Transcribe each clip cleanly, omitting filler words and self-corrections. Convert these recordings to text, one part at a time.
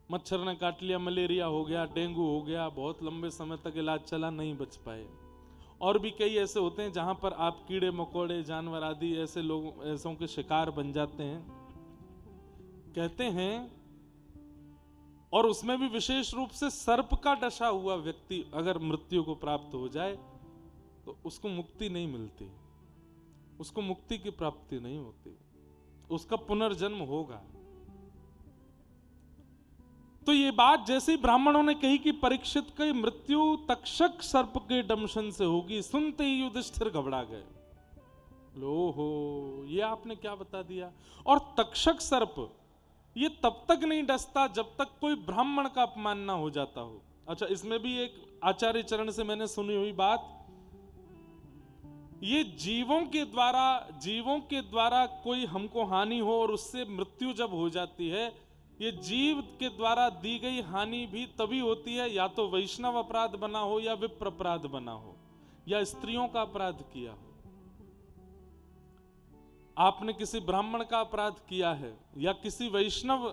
मच्छर ने काट लिया, मलेरिया हो गया, डेंगू हो गया, बहुत लंबे समय तक इलाज चला, नहीं बच पाए। और भी कई ऐसे होते हैं जहां पर आप कीड़े मकोड़े, जानवर आदि ऐसे लोग ऐसों के शिकार बन जाते हैं। कहते हैं, और उसमें भी विशेष रूप से सर्प का डसा हुआ व्यक्ति अगर मृत्यु को प्राप्त हो जाए तो उसको मुक्ति नहीं मिलती, उसको मुक्ति की प्राप्ति नहीं होती, उसका पुनर्जन्म होगा। तो ये बात जैसे ही ब्राह्मणों ने कही कि परीक्षित की मृत्यु तक्षक सर्प के दंशन से होगी, सुनते ही युधिष्ठिर घबरा गए। ओहो, ये आपने क्या बता दिया। और तक्षक सर्प ये तब तक नहीं डसता जब तक कोई ब्राह्मण का अपमान ना हो जाता हो। अच्छा, इसमें भी एक आचार्य चरण से मैंने सुनी हुई बात, ये जीवों के द्वारा कोई हमको हानि हो और उससे मृत्यु जब हो जाती है, ये जीव के द्वारा दी गई हानि भी तभी होती है या तो वैष्णव अपराध बना हो या विप्र अपराध बना हो या स्त्रियों का अपराध किया हो। आपने किसी ब्राह्मण का अपराध किया है या किसी वैष्णव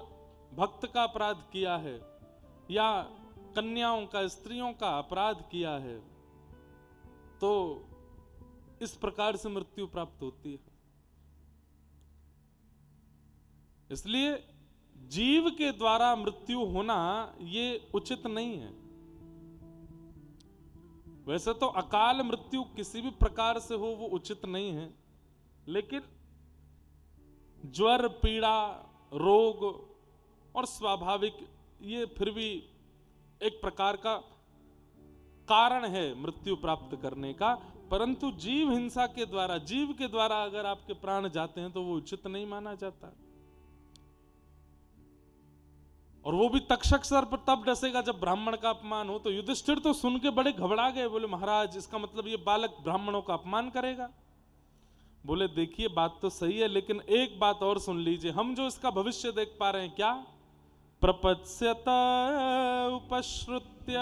भक्त का अपराध किया है या कन्याओं का, स्त्रियों का अपराध किया है, तो इस प्रकार से मृत्यु प्राप्त होती है। इसलिए जीव के द्वारा मृत्यु होना ये उचित नहीं है। वैसे तो अकाल मृत्यु किसी भी प्रकार से हो वो उचित नहीं है, लेकिन ज्वर, पीड़ा, रोग और स्वाभाविक ये फिर भी एक प्रकार का कारण है मृत्यु प्राप्त करने का। परंतु जीव हिंसा के द्वारा, जीव के द्वारा अगर आपके प्राण जाते हैं तो वो उचित नहीं माना जाता। और वो भी तक्षक सर्प तब डसेगा जब ब्राह्मण का अपमान हो। तो युधिष्ठिर तो सुन के बड़े घबरा गए, बोले महाराज इसका मतलब ये बालक ब्राह्मणों का अपमान करेगा। बोले देखिए बात तो सही है, लेकिन एक बात और सुन लीजिए, हम जो इसका भविष्य देख पा रहे हैं, क्या प्रपत्स्यत उपश्रुत्य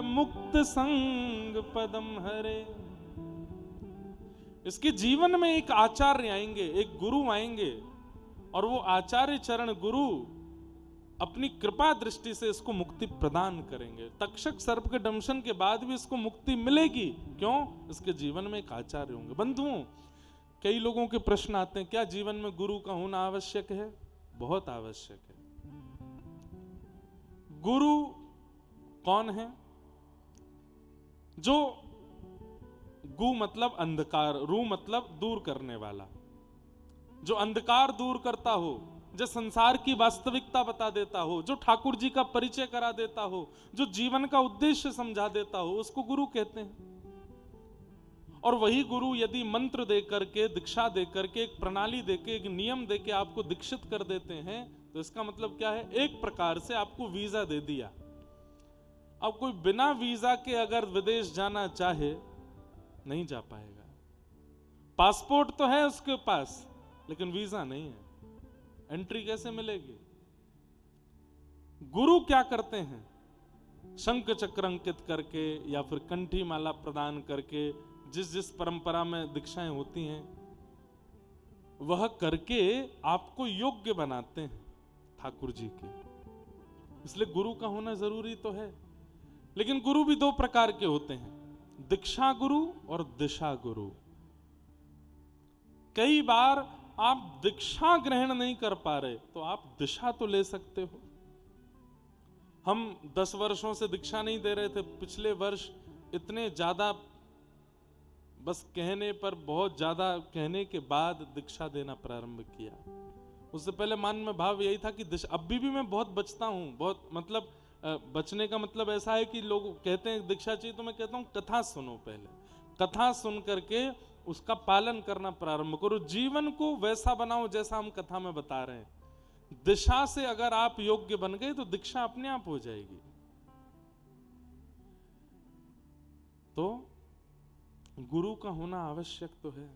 मुक्त संग पदम हरे, इसके जीवन में एक आचार्य आएंगे, एक गुरु आएंगे, और वो आचार्य चरण गुरु अपनी कृपा दृष्टि से इसको मुक्ति प्रदान करेंगे। तक्षक सर्प के दंशन के बाद भी इसको मुक्ति मिलेगी। क्यों? इसके जीवन में एक आचार्य होंगे। बंधुओं, कई लोगों के प्रश्न आते हैं, क्या जीवन में गुरु का होना आवश्यक है? बहुत आवश्यक है। गुरु कौन है? जो गु मतलब अंधकार, रू मतलब दूर करने वाला, जो अंधकार दूर करता हो, जो संसार की वास्तविकता बता देता हो, जो ठाकुर जी का परिचय करा देता हो, जो जीवन का उद्देश्य समझा देता हो, उसको गुरु कहते हैं। और वही गुरु यदि मंत्र दे करके, दीक्षा दे करके, एक प्रणाली दे के, एक नियम दे के आपको दीक्षित कर देते हैं, तो इसका मतलब क्या है? एक प्रकार से आपको वीजा दे दिया। अब कोई बिना वीजा के अगर विदेश जाना चाहे नहीं जा पाएगा। पासपोर्ट तो है उसके पास, लेकिन वीजा नहीं है, एंट्री कैसे मिलेगी? गुरु क्या करते हैं? शंख चक्र अंकित करके या फिर कंठी माला प्रदान करके, जिस जिस परंपरा में दीक्षाएं होती हैं वह करके आपको योग्य बनाते हैं ठाकुर जी के। इसलिए गुरु का होना जरूरी तो है। लेकिन गुरु भी दो प्रकार के होते हैं, दीक्षा गुरु और दिशा गुरु। कई बार आप दीक्षा ग्रहण नहीं कर पा रहे तो आप दिशा तो ले सकते हो। हम 10 वर्षों से दीक्षा नहीं दे रहे थे, पिछले वर्ष इतने ज्यादा, बस कहने पर, बहुत ज्यादा कहने के बाद दीक्षा देना प्रारंभ किया। उससे पहले मन में भाव यही था कि अभी भी मैं बहुत बचता हूं, बहुत मतलब बचने का मतलब ऐसा है कि लोग कहते हैं दीक्षा चाहिए, तो मैं कहता हूं कथा सुनो, पहले कथा सुन करके उसका पालन करना प्रारंभ करो, जीवन को वैसा बनाओ जैसा हम कथा में बता रहे हैं। दिशा से अगर आप योग्य बन गए तो दीक्षा अपने आप हो जाएगी। तो गुरु का होना आवश्यक तो है।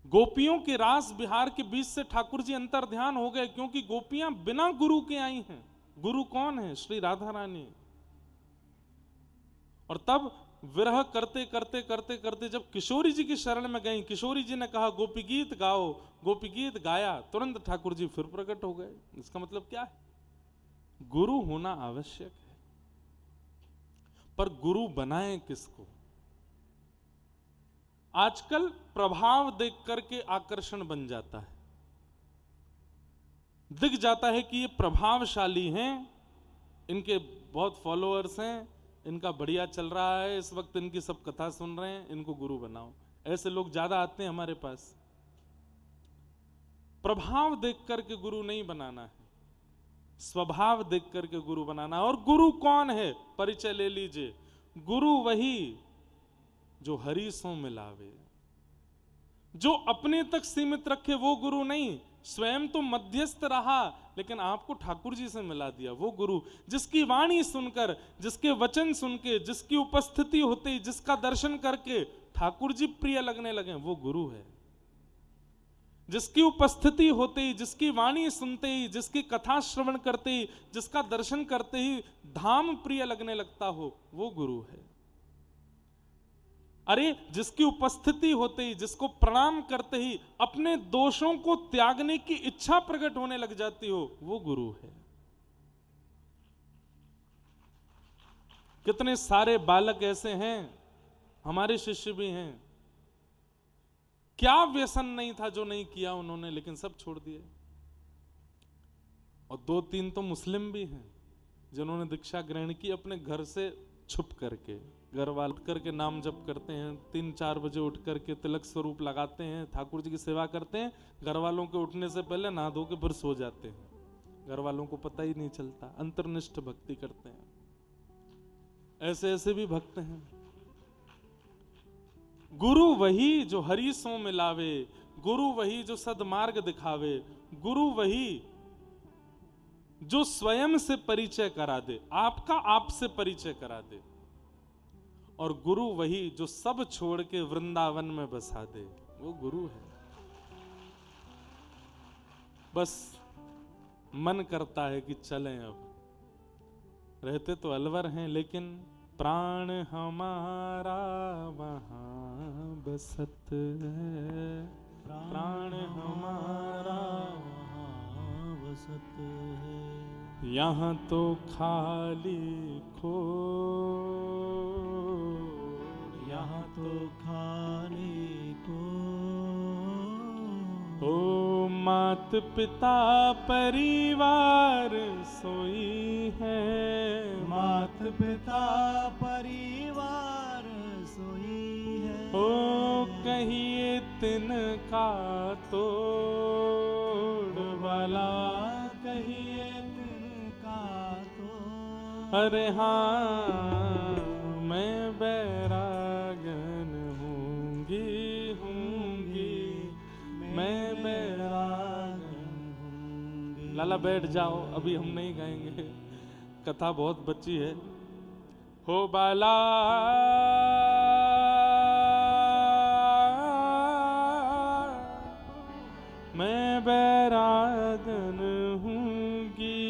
गोपियों के रास बिहार के बीच से ठाकुर जी अंतर ध्यान हो गए, क्योंकि गोपियां बिना गुरु के आई हैं। गुरु कौन है? श्री राधा रानी। और तब विरह करते करते करते करते जब किशोरी जी की शरण में गई, किशोरी जी ने कहा गोपी गीत गाओ, गोपी गीत गाया, तुरंत ठाकुर जी फिर प्रकट हो गए। इसका मतलब क्या है? गुरु होना आवश्यक है, पर गुरु बनाए किसको? आजकल प्रभाव देख करके आकर्षण बन जाता है, दिख जाता है कि ये प्रभावशाली हैं, इनके बहुत फॉलोअर्स हैं, इनका बढ़िया चल रहा है, इस वक्त इनकी सब कथा सुन रहे हैं, इनको गुरु बनाओ। ऐसे लोग ज्यादा आते हैं हमारे पास। प्रभाव देख करके गुरु नहीं बनाना है, स्वभाव देख करके गुरु बनाना। और गुरु कौन है? परिचय ले लीजिए। गुरु वही जो हरि सो मिलावे, जो अपने तक सीमित रखे वो गुरु नहीं। स्वयं तो मध्यस्थ रहा लेकिन आपको ठाकुर जी से मिला दिया, वो गुरु। जिसकी वाणी सुनकर, जिसके वचन सुन के, जिसकी उपस्थिति होते ही, जिसका दर्शन करके ठाकुर जी प्रिय लगने लगे, वो गुरु है। जिसकी उपस्थिति होते ही, जिसकी वाणी सुनते ही, जिसकी कथा श्रवण करते ही, जिसका दर्शन करते ही धाम प्रिय लगने लगता हो, वो गुरु है। अरे जिसकी उपस्थिति होते ही, जिसको प्रणाम करते ही अपने दोषों को त्यागने की इच्छा प्रकट होने लग जाती हो, वो गुरु है। कितने सारे बालक ऐसे हैं, हमारे शिष्य भी हैं, क्या व्यसन नहीं था जो नहीं किया उन्होंने, लेकिन सब छोड़ दिए। और 2-3 तो मुस्लिम भी हैं जिन्होंने दीक्षा ग्रहण की अपने घर से छुप करके। घर वाले उठ करके नाम जप करते हैं, 3-4 बजे उठ करके तिलक स्वरूप लगाते हैं, ठाकुर जी की सेवा करते हैं, घर वालों के उठने से पहले नहा धो के फिर सो जाते हैं, घर वालों को पता ही नहीं चलता। अंतर्निष्ठ भक्ति करते हैं। ऐसे ऐसे भी भक्त हैं। गुरु वही जो हरि सो मिलावे, गुरु वही जो सदमार्ग दिखावे, गुरु वही जो स्वयं से परिचय करा दे, आपका आपसे परिचय करा दे। और गुरु वही जो सब छोड़ के वृंदावन में बसा दे, वो गुरु है। बस मन करता है कि चलें अब। रहते तो अलवर हैं लेकिन प्राण हमारा वहां बसत है, प्राण हमारा वहां बसत है। यहाँ तो खाली खो, यहाँ तो खाली को। ओ मात पिता परिवार सोई है, मात पिता परिवार सोई है। ओ कहिए तिनका तोड़ वाला, कहिए तिनका तोड़। अरे हाँ मैं बैरागन हूँगी, मैं बैरागन हूँगी। लाला बैठ जाओ, अभी हम नहीं गाएंगे, कथा बहुत बची है। हो बाला मैं बैरागन हूँगी,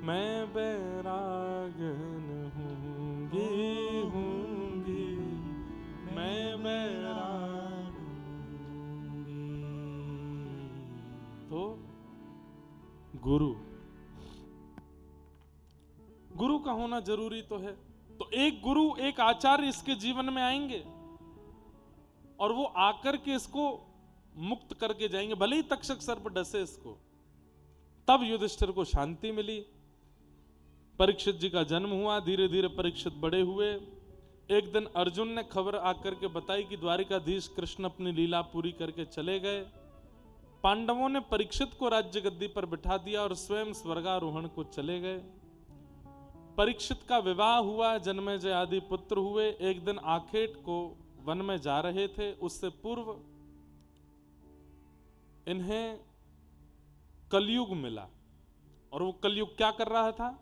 मैं बैरागन हूँगी, मैं बैरागन हूँगी। तो गुरु, गुरु का होना जरूरी तो है। तो एक गुरु, एक आचार्य इसके जीवन में आएंगे और वो आकर के इसको मुक्त करके जाएंगे, भले ही तक्षक सर्प डसे इसको। तब युधिष्ठिर को शांति मिली, परीक्षित जी का जन्म हुआ, धीरे धीरे परीक्षित बड़े हुए। एक दिन अर्जुन ने खबर आकर के बताई कि द्वारिकाधीश कृष्ण अपनी लीला पूरी करके चले गए। पांडवों ने परीक्षित को राज्य गद्दी पर बिठा दिया और स्वयं स्वर्गारोहण को चले गए। परीक्षित का विवाह हुआ, जन्मेजय आदि पुत्र हुए। एक दिन आखेट को वन में जा रहे थे, उससे पूर्व इन्हें कलयुग मिला। और वो कलयुग क्या कर रहा था?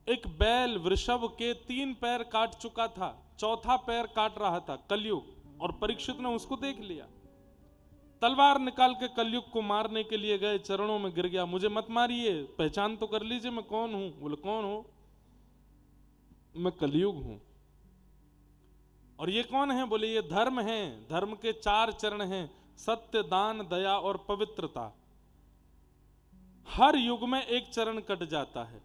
एक बैल वृषभ के 3 पैर काट चुका था, 4था पैर काट रहा था कलयुग। और परीक्षित ने उसको देख लिया, तलवार निकाल के कलयुग को मारने के लिए गए, चरणों में गिर गया, मुझे मत मारिए, पहचान तो कर लीजिए मैं कौन हूं। बोले कौन हो? मैं कलयुग हूं। और ये कौन है? बोले ये धर्म है। धर्म के 4 चरण हैं, सत्य, दान, दया और पवित्रता। हर युग में एक चरण कट जाता है।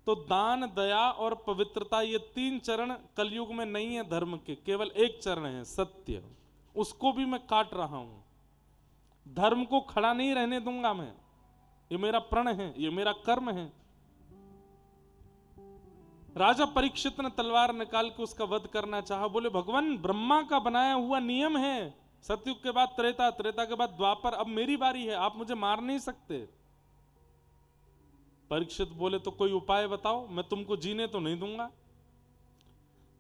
तो दान, दया और पवित्रता, ये 3 चरण कलयुग में नहीं है धर्म के, केवल एक चरण है सत्य। उसको भी मैं काट रहा हूं। धर्म को खड़ा नहीं रहने दूंगा मैं। ये मेरा प्रण है, ये मेरा कर्म है। राजा परीक्षित ने तलवार निकाल के उसका वध करना चाहा। बोले भगवान, ब्रह्मा का बनाया हुआ नियम है, सतयुग के बाद त्रेता, त्रेता के बाद द्वापर, अब मेरी बारी है, आप मुझे मार नहीं सकते। परीक्षित बोले तो कोई उपाय बताओ, मैं तुमको जीने तो नहीं दूंगा।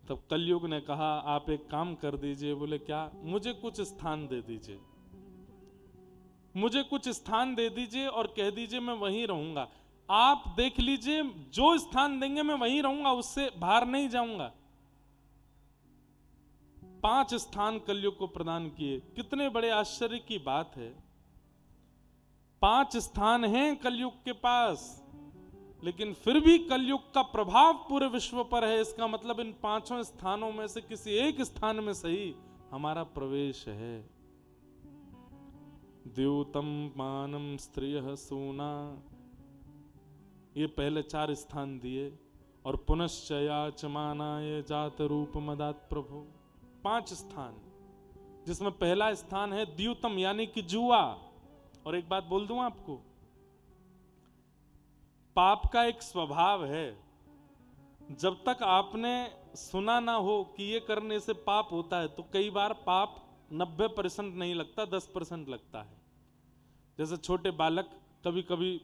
तब कलयुग ने कहा आप एक काम कर दीजिए। बोले क्या? मुझे कुछ स्थान दे दीजिए, मुझे कुछ स्थान दे दीजिए और कह दीजिए मैं वहीं रहूंगा। आप देख लीजिए, जो स्थान देंगे मैं वहीं रहूंगा, उससे बाहर नहीं जाऊंगा। 5 स्थान कलयुग को प्रदान किए। कितने बड़े आश्चर्य की बात है। 5 स्थान हैं कलयुग के पास, लेकिन फिर भी कलयुग का प्रभाव पूरे विश्व पर है। इसका मतलब इन 5 स्थानों में से किसी एक स्थान में सही हमारा प्रवेश है। द्यूतम पानम स्त्रियः सूना, ये पहले 4 स्थान दिए। और पुनश्च याचमानाय जात रूप मदात प्रभु, 5 स्थान, जिसमें पहला स्थान है द्यूतम यानी कि जुआ। और एक बात बोल दूं आपको, पाप का एक स्वभाव है, जब तक आपने सुना ना हो कि ये करने से पाप होता है, तो कई बार पाप 90% नहीं लगता, 10% लगता है। जैसे छोटे बालक कभी कभी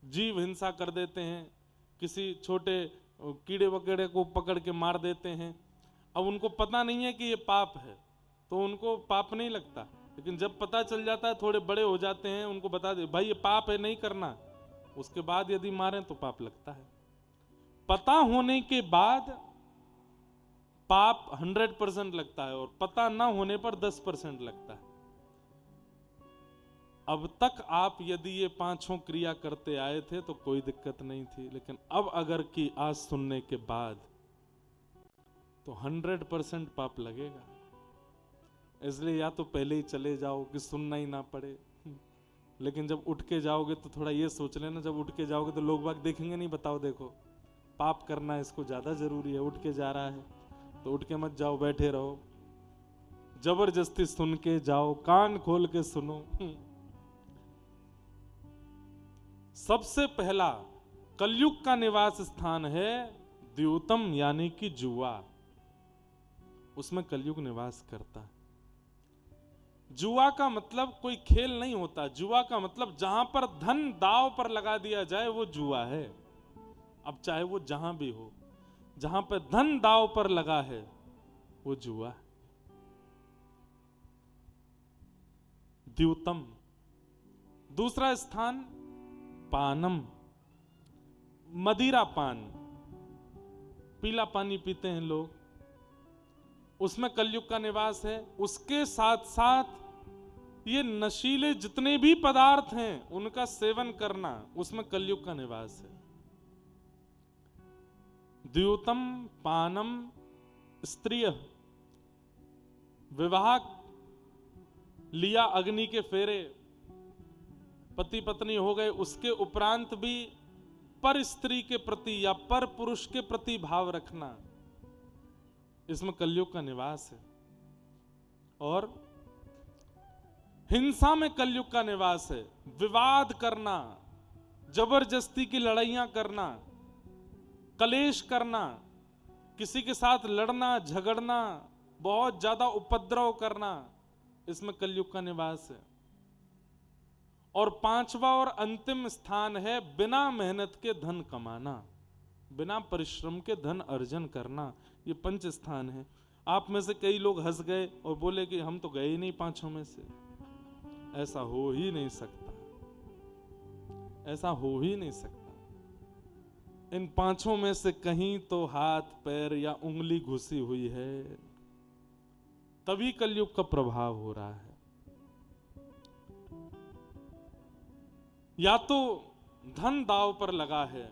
जीव हिंसा कर देते हैं, किसी छोटे कीड़े वगैरह को पकड़ के मार देते हैं। अब उनको पता नहीं है कि ये पाप है, तो उनको पाप नहीं लगता। लेकिन जब पता चल जाता है, थोड़े बड़े हो जाते हैं, उनको बता दे भाई ये पाप है, नहीं करना, उसके बाद यदि मारें तो पाप लगता है। पता होने के बाद पाप 100% लगता है, और पता ना होने पर 10% लगता है। अब तक आप यदि ये 5 क्रिया करते आए थे तो कोई दिक्कत नहीं थी, लेकिन अब अगर की आज सुनने के बाद तो 100% पाप लगेगा। इसलिए या तो पहले ही चले जाओ कि सुनना ही ना पड़े। लेकिन जब उठ के जाओगे तो थोड़ा ये सोच लेना, जब उठ के जाओगे तो लोग बाग देखेंगे नहीं, बताओ देखो पाप करना इसको ज्यादा जरूरी है, उठ के जा रहा है। तो उठ के मत जाओ, बैठे रहो, जबरदस्ती सुन के जाओ, कान खोल के सुनो। सबसे पहला कलयुग का निवास स्थान है द्यूतम यानी कि जुआ, उसमें कलयुग निवास करता है। जुआ का मतलब कोई खेल नहीं होता। जुआ का मतलब जहां पर धन दांव पर लगा दिया जाए वो जुआ है। अब चाहे वो जहां भी हो, जहां पर धन दांव पर लगा है वो जुआ है। द्यूतम। दूसरा स्थान पानम, मदिरा पान, पीला पानी पीते हैं लोग, उसमें कलयुग का निवास है। उसके साथ साथ ये नशीले जितने भी पदार्थ हैं उनका सेवन करना, उसमें कलयुग का निवास है। द्यूतम पानम स्त्रिय, विवाह लिया, अग्नि के फेरे, पति पत्नी हो गए, उसके उपरांत भी पर स्त्री के प्रति या पर पुरुष के प्रति भाव रखना, इसमें कलयुग का निवास है। और हिंसा में कलयुग का निवास है। विवाद करना, जबरदस्ती की लड़ाइयां करना, कलेश करना, किसी के साथ लड़ना झगड़ना, बहुत ज्यादा उपद्रव करना, इसमें कलयुग का निवास है। और 5वां और अंतिम स्थान है बिना मेहनत के धन कमाना, बिना परिश्रम के धन अर्जन करना। ये 5 स्थान है। आप में से कई लोग हंस गए और बोले कि हम तो गए ही नहीं 5 में से। ऐसा हो ही नहीं सकता, ऐसा हो ही नहीं सकता। इन 5 में से कहीं तो हाथ पैर या उंगली घुसी हुई है, तभी कलयुग का प्रभाव हो रहा है। या तो धन दांव पर लगा है,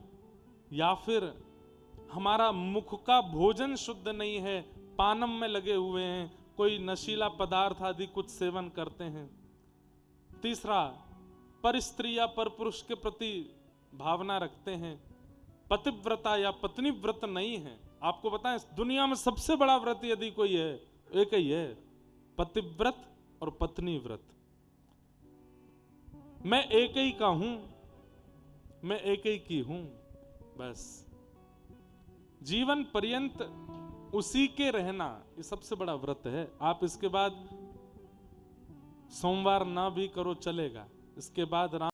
या फिर हमारा मुख का भोजन शुद्ध नहीं है, पानम में लगे हुए हैं, कोई नशीला पदार्थ आदि कुछ सेवन करते हैं। तीसरा, पर स्त्री या पर पुरुष के प्रति भावना रखते हैं, पतिव्रता या पत्नी व्रत नहीं है। आपको बताएं, दुनिया में सबसे बड़ा व्रत यदि कोई है, एक ही है, पतिव्रत और पत्नी व्रत। मैं एक ही का हूं, मैं एक ही की हूं, बस जीवन पर्यंत उसी के रहना, ये सबसे बड़ा व्रत है। आप इसके बाद सोमवार ना भी करो चलेगा, इसके बाद